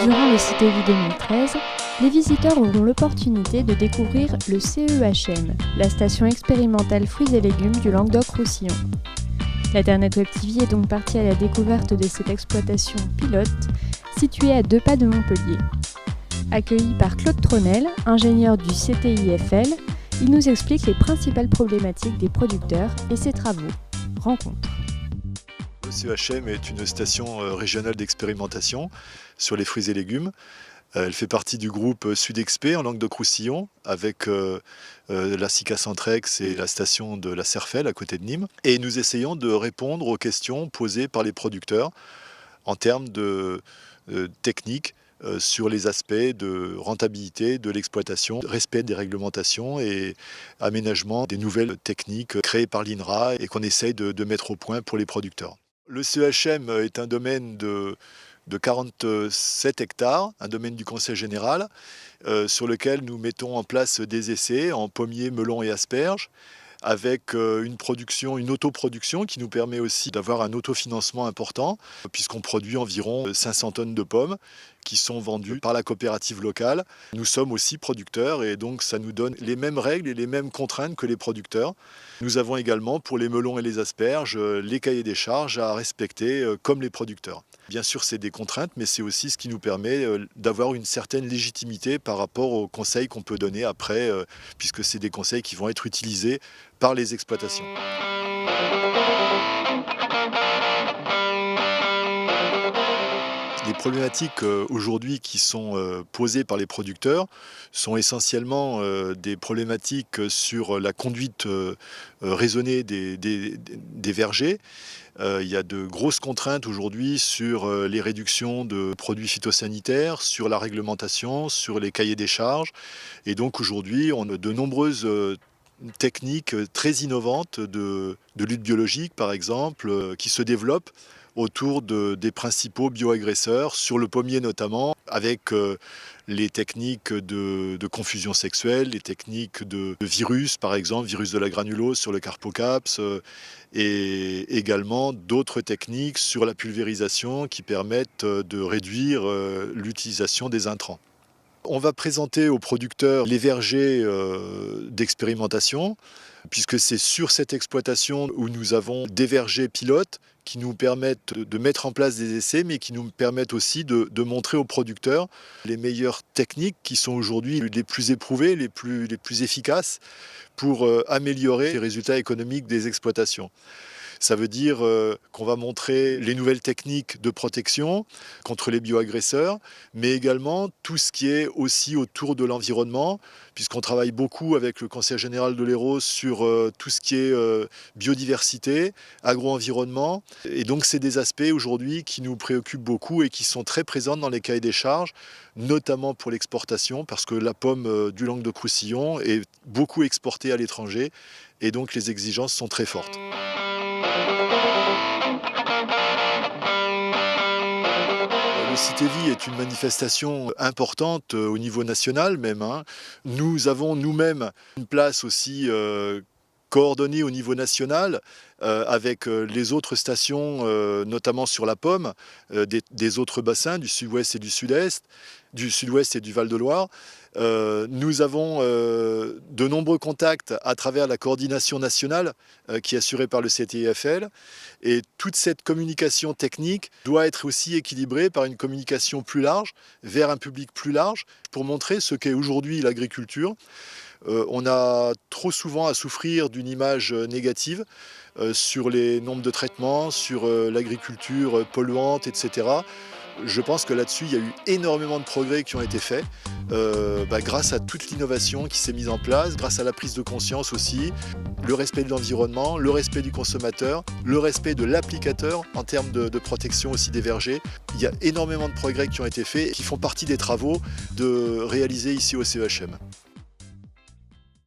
Durant le CTV 2013, les visiteurs auront l'opportunité de découvrir le CEHM, la station expérimentale fruits et légumes du Languedoc-Roussillon. L'Internet Web TV est donc parti à la découverte de cette exploitation pilote située à 2 pas de Montpellier. Accueilli par Claude Tronel, ingénieur du CTIFL, il nous explique les principales problématiques des producteurs et ses travaux. Rencontre. Le CEHM est une station régionale d'expérimentation sur les fruits et légumes. Elle fait partie du groupe Sudexpé en Languedoc-Roussillon avec la SICA Centrex et la station de la Serfel à côté de Nîmes. Et nous essayons de répondre aux questions posées par les producteurs en termes de techniques sur les aspects de rentabilité de l'exploitation, respect des réglementations et aménagement des nouvelles techniques créées par l'INRA et qu'on essaye de mettre au point pour les producteurs. Le CEHM est un domaine de 47 hectares, un domaine du Conseil général, sur lequel nous mettons en place des essais en pommiers, melons et asperges, avec une autoproduction qui nous permet aussi d'avoir un autofinancement important, puisqu'on produit environ 500 tonnes de pommes qui sont vendues par la coopérative locale. Nous sommes aussi producteurs et donc ça nous donne les mêmes règles et les mêmes contraintes que les producteurs. Nous avons également pour les melons et les asperges les cahiers des charges à respecter comme les producteurs. Bien sûr, c'est des contraintes, mais c'est aussi ce qui nous permet d'avoir une certaine légitimité par rapport aux conseils qu'on peut donner après, puisque c'est des conseils qui vont être utilisés par les exploitations. Les problématiques aujourd'hui qui sont posées par les producteurs sont essentiellement des problématiques sur la conduite raisonnée des vergers. Il y a de grosses contraintes aujourd'hui sur les réductions de produits phytosanitaires, sur la réglementation, sur les cahiers des charges. Et donc aujourd'hui, on a de nombreuses techniques très innovantes de lutte biologique, par exemple, qui se développent autour des principaux bioagresseurs, sur le pommier notamment, avec les techniques de confusion sexuelle, les techniques de virus, par exemple, virus de la granulose sur le Carpocaps, et également d'autres techniques sur la pulvérisation qui permettent de réduire l'utilisation des intrants. On va présenter aux producteurs les vergers d'expérimentation, puisque c'est sur cette exploitation où nous avons des vergers pilotes qui nous permettent de mettre en place des essais, mais qui nous permettent aussi de montrer aux producteurs les meilleures techniques qui sont aujourd'hui les plus éprouvées, les plus efficaces pour améliorer les résultats économiques des exploitations. Ça veut dire qu'on va montrer les nouvelles techniques de protection contre les bioagresseurs, mais également tout ce qui est aussi autour de l'environnement, puisqu'on travaille beaucoup avec le Conseil général de l'Hérault sur tout ce qui est biodiversité, agro-environnement. Et donc c'est des aspects aujourd'hui qui nous préoccupent beaucoup et qui sont très présents dans les cahiers des charges, notamment pour l'exportation, parce que la pomme du Languedoc-Roussillon est beaucoup exportée à l'étranger, et donc les exigences sont très fortes. Le CITEVI est une manifestation importante au niveau national même. Nous avons nous-mêmes une place aussi coordonnée au niveau national avec les autres stations, notamment sur la pomme, des autres bassins du sud-ouest et du sud-est, du sud-ouest et du Val-de-Loire. Nous avons de nombreux contacts à travers la coordination nationale qui est assurée par le CTIFL. Et toute cette communication technique doit être aussi équilibrée par une communication plus large, vers un public plus large, pour montrer ce qu'est aujourd'hui l'agriculture. On a trop souvent à souffrir d'une image négative sur les nombres de traitements, sur l'agriculture polluante, etc. Je pense que là-dessus, il y a eu énormément de progrès qui ont été faits grâce à toute l'innovation qui s'est mise en place, grâce à la prise de conscience aussi, le respect de l'environnement, le respect du consommateur, le respect de l'applicateur en termes de protection aussi des vergers. Il y a énormément de progrès qui ont été faits et qui font partie des travaux réalisés ici au CEHM.